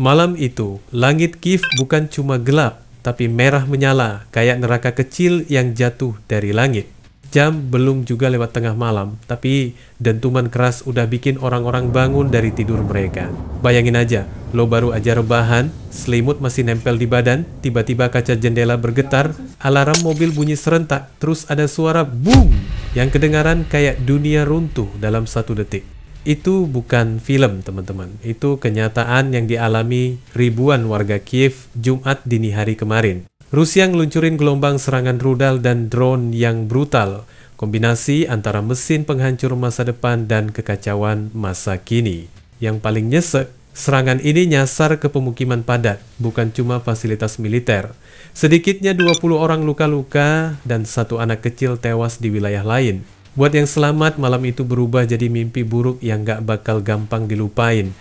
Malam itu, langit Kiev bukan cuma gelap, tapi merah menyala, kayak neraka kecil yang jatuh dari langit. Jam belum juga lewat tengah malam, tapi dentuman keras udah bikin orang-orang bangun dari tidur mereka. Bayangin aja, lo baru aja rebahan, selimut masih nempel di badan, tiba-tiba kaca jendela bergetar, alarm mobil bunyi serentak, terus ada suara boom yang kedengaran kayak dunia runtuh dalam 1 detik. Itu bukan film, teman-teman. Itu kenyataan yang dialami ribuan warga Kiev Jumat dini hari kemarin. Rusia ngeluncurin gelombang serangan rudal dan drone yang brutal, kombinasi antara mesin penghancur masa depan dan kekacauan masa kini. Yang paling nyesek, serangan ini nyasar ke pemukiman padat, bukan cuma fasilitas militer. Sedikitnya 20 orang luka-luka dan 1 anak kecil tewas di wilayah lain. Buat yang selamat, malam itu berubah jadi mimpi buruk yang gak bakal gampang dilupain.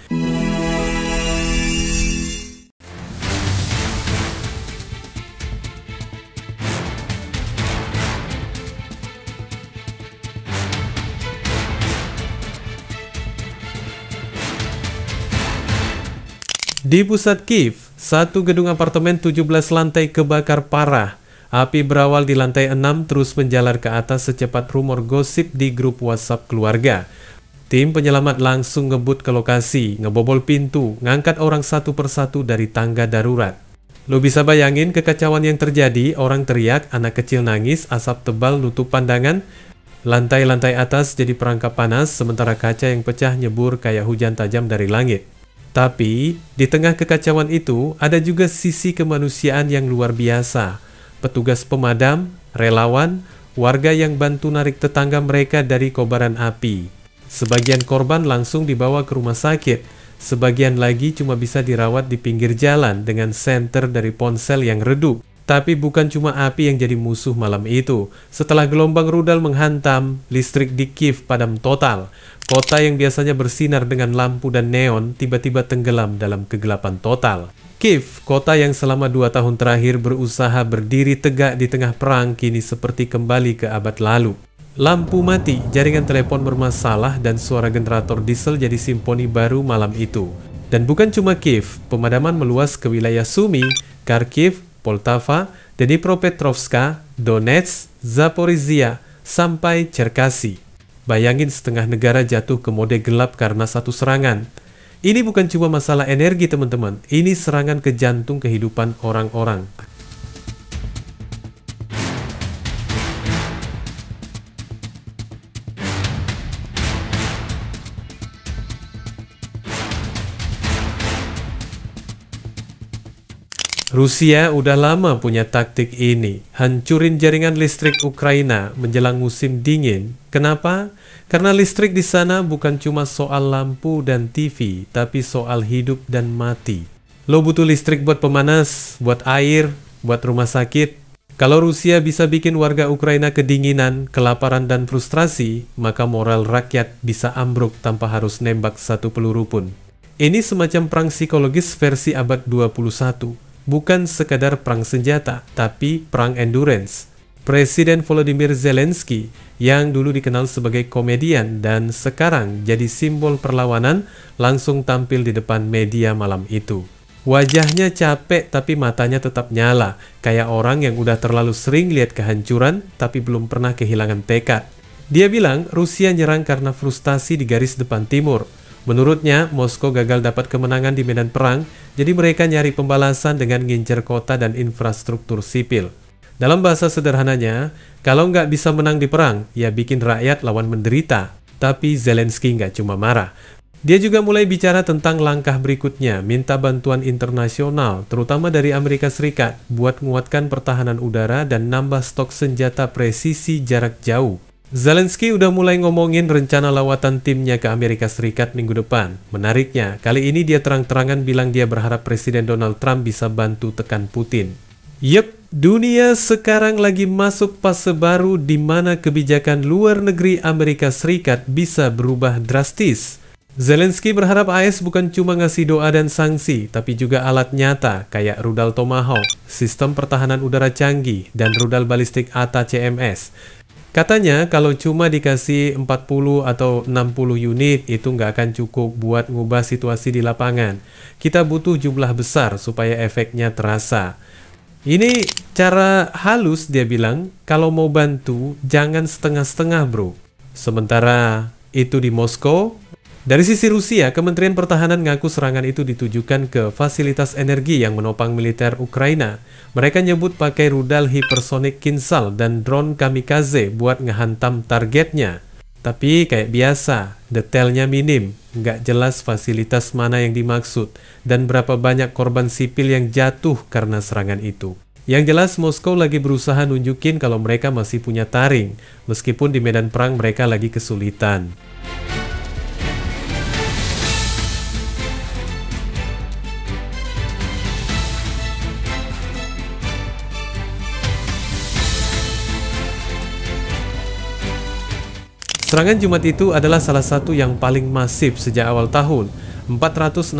Di pusat Kiev, 1 gedung apartemen 17 lantai kebakar parah. Api berawal di lantai 6 terus menjalar ke atas secepat rumor gosip di grup WhatsApp keluarga. Tim penyelamat langsung ngebut ke lokasi, ngebobol pintu, ngangkat orang satu persatu dari tangga darurat. Lo bisa bayangin kekacauan yang terjadi, orang teriak, anak kecil nangis, asap tebal nutup pandangan, lantai-lantai atas jadi perangkap panas, sementara kaca yang pecah nyebur kayak hujan tajam dari langit. Tapi, di tengah kekacauan itu, ada juga sisi kemanusiaan yang luar biasa. Petugas pemadam, relawan, warga yang bantu narik tetangga mereka dari kobaran api. Sebagian korban langsung dibawa ke rumah sakit, sebagian lagi cuma bisa dirawat di pinggir jalan dengan senter dari ponsel yang redup. Tapi bukan cuma api yang jadi musuh malam itu. Setelah gelombang rudal menghantam, listrik di Kiev padam total. Kota yang biasanya bersinar dengan lampu dan neon tiba-tiba tenggelam dalam kegelapan total. Kiev, kota yang selama 2 tahun terakhir berusaha berdiri tegak di tengah perang, kini seperti kembali ke abad lalu. Lampu mati, jaringan telepon bermasalah, dan suara generator diesel jadi simfoni baru malam itu. Dan bukan cuma Kiev, pemadaman meluas ke wilayah Sumy, Kharkiv, Poltava, Dnipropetrovsk, Donetsk, Zaporizhia, sampai Cherkasy. Bayangin setengah negara jatuh ke mode gelap karena 1 serangan. Ini bukan cuma masalah energi, teman-teman. Ini serangan ke jantung kehidupan orang-orang. Rusia udah lama punya taktik ini, hancurin jaringan listrik Ukraina menjelang musim dingin. Kenapa? Karena listrik di sana bukan cuma soal lampu dan TV, tapi soal hidup dan mati. Lo butuh listrik buat pemanas, buat air, buat rumah sakit. Kalau Rusia bisa bikin warga Ukraina kedinginan, kelaparan, dan frustrasi, maka moral rakyat bisa ambruk tanpa harus nembak 1 peluru pun. Ini semacam perang psikologis versi abad 21. Bukan sekadar perang senjata, tapi perang endurance. Presiden Volodymyr Zelensky, yang dulu dikenal sebagai komedian dan sekarang jadi simbol perlawanan, langsung tampil di depan media malam itu. Wajahnya capek tapi matanya tetap nyala, kayak orang yang udah terlalu sering lihat kehancuran tapi belum pernah kehilangan tekad. Dia bilang Rusia nyerang karena frustasi di garis depan timur. Menurutnya, Moskow gagal dapat kemenangan di medan perang, jadi mereka nyari pembalasan dengan ngincer kota dan infrastruktur sipil. Dalam bahasa sederhananya, kalau nggak bisa menang di perang, ya bikin rakyat lawan menderita. Tapi Zelensky nggak cuma marah. Dia juga mulai bicara tentang langkah berikutnya, minta bantuan internasional, terutama dari Amerika Serikat, buat menguatkan pertahanan udara dan nambah stok senjata presisi jarak jauh. Zelensky udah mulai ngomongin rencana lawatan timnya ke Amerika Serikat minggu depan. Menariknya, kali ini dia terang-terangan bilang dia berharap Presiden Donald Trump bisa bantu tekan Putin. Yep, dunia sekarang lagi masuk fase baru di mana kebijakan luar negeri Amerika Serikat bisa berubah drastis. Zelensky berharap AS bukan cuma ngasih doa dan sanksi, tapi juga alat nyata kayak rudal Tomahawk, sistem pertahanan udara canggih, dan rudal balistik ATA-CMS. Katanya kalau cuma dikasih 40 atau 60 unit itu nggak akan cukup buat ngubah situasi di lapangan. Kita butuh jumlah besar supaya efeknya terasa. Ini cara halus dia bilang, kalau mau bantu jangan setengah-setengah bro. Sementara itu di Moskow, dari sisi Rusia, Kementerian Pertahanan ngaku serangan itu ditujukan ke fasilitas energi yang menopang militer Ukraina. Mereka nyebut pakai rudal hipersonik Kinzhal dan drone kamikaze buat ngehantam targetnya. Tapi kayak biasa, detailnya minim, nggak jelas fasilitas mana yang dimaksud, dan berapa banyak korban sipil yang jatuh karena serangan itu. Yang jelas Moskow lagi berusaha nunjukin kalau mereka masih punya taring, meskipun di medan perang mereka lagi kesulitan. Serangan Jumat itu adalah salah satu yang paling masif sejak awal tahun. 465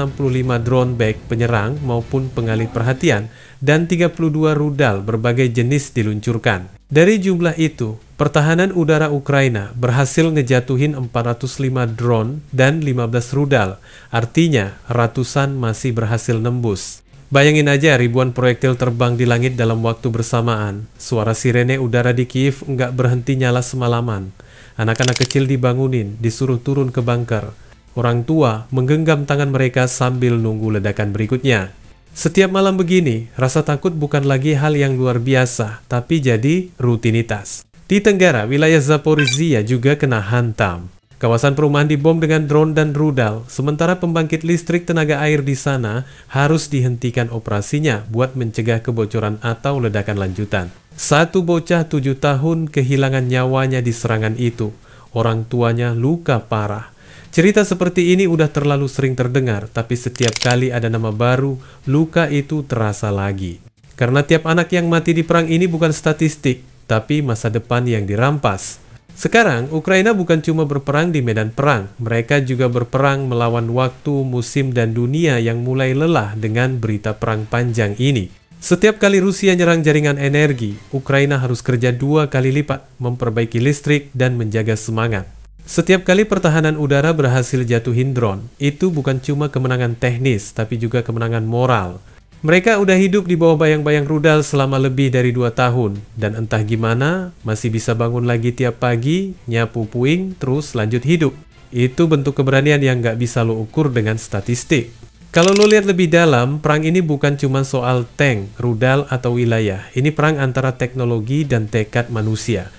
drone baik penyerang maupun pengalih perhatian dan 32 rudal berbagai jenis diluncurkan. Dari jumlah itu, pertahanan udara Ukraina berhasil ngejatuhin 405 drone dan 15 rudal. Artinya, ratusan masih berhasil nembus. Bayangin aja ribuan proyektil terbang di langit dalam waktu bersamaan. Suara sirene udara di Kiev nggak berhenti nyala semalaman. Anak-anak kecil dibangunin, disuruh turun ke bunker. Orang tua menggenggam tangan mereka sambil nunggu ledakan berikutnya. Setiap malam begini, rasa takut bukan lagi hal yang luar biasa, tapi jadi rutinitas. Di Tenggara, wilayah Zaporizhia juga kena hantam. Kawasan perumahan dibom dengan drone dan rudal, sementara pembangkit listrik tenaga air di sana harus dihentikan operasinya buat mencegah kebocoran atau ledakan lanjutan. Satu bocah 7 tahun kehilangan nyawanya di serangan itu. Orang tuanya luka parah. Cerita seperti ini udah terlalu sering terdengar, tapi setiap kali ada nama baru, luka itu terasa lagi. Karena tiap anak yang mati di perang ini bukan statistik, tapi masa depan yang dirampas. Sekarang, Ukraina bukan cuma berperang di medan perang, mereka juga berperang melawan waktu, musim, dan dunia yang mulai lelah dengan berita perang panjang ini. Setiap kali Rusia nyerang jaringan energi, Ukraina harus kerja 2 kali lipat, memperbaiki listrik dan menjaga semangat. Setiap kali pertahanan udara berhasil jatuhin drone, itu bukan cuma kemenangan teknis, tapi juga kemenangan moral. Mereka udah hidup di bawah bayang-bayang rudal selama lebih dari 2 tahun, dan entah gimana, masih bisa bangun lagi tiap pagi, nyapu puing, terus lanjut hidup. Itu bentuk keberanian yang nggak bisa lo ukur dengan statistik. Kalau lo lihat lebih dalam, perang ini bukan cuma soal tank, rudal, atau wilayah. Ini perang antara teknologi dan tekad manusia.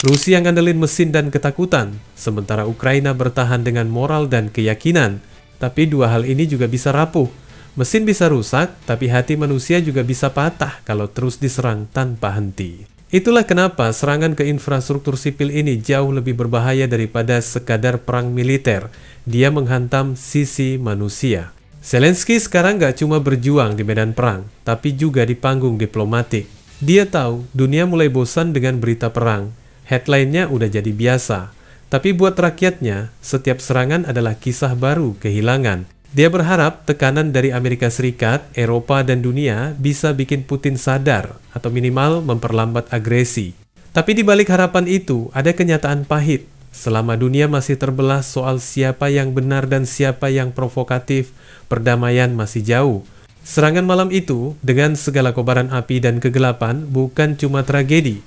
Rusia ngandelin mesin dan ketakutan, sementara Ukraina bertahan dengan moral dan keyakinan. Tapi dua hal ini juga bisa rapuh. Mesin bisa rusak, tapi hati manusia juga bisa patah kalau terus diserang tanpa henti. Itulah kenapa serangan ke infrastruktur sipil ini jauh lebih berbahaya daripada sekadar perang militer. Dia menghantam sisi manusia. Zelensky sekarang gak cuma berjuang di medan perang, tapi juga di panggung diplomatik. Dia tahu dunia mulai bosan dengan berita perang. Headline-nya udah jadi biasa. Tapi buat rakyatnya, setiap serangan adalah kisah baru kehilangan. Dia berharap tekanan dari Amerika Serikat, Eropa, dan dunia bisa bikin Putin sadar atau minimal memperlambat agresi. Tapi di balik harapan itu, ada kenyataan pahit. Selama dunia masih terbelah soal siapa yang benar dan siapa yang provokatif, perdamaian masih jauh. Serangan malam itu, dengan segala kobaran api dan kegelapan, bukan cuma tragedi.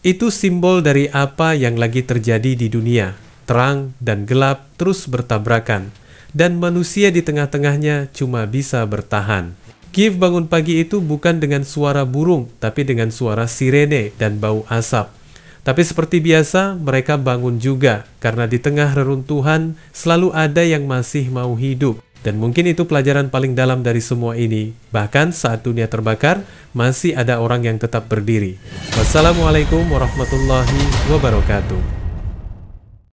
Itu simbol dari apa yang lagi terjadi di dunia. Terang dan gelap terus bertabrakan. Dan manusia di tengah-tengahnya cuma bisa bertahan. Kiev bangun pagi itu bukan dengan suara burung, tapi dengan suara sirene dan bau asap. Tapi seperti biasa, mereka bangun juga, karena di tengah reruntuhan selalu ada yang masih mau hidup. Dan mungkin itu pelajaran paling dalam dari semua ini. Bahkan saat dunia terbakar, masih ada orang yang tetap berdiri. Wassalamualaikum warahmatullahi wabarakatuh.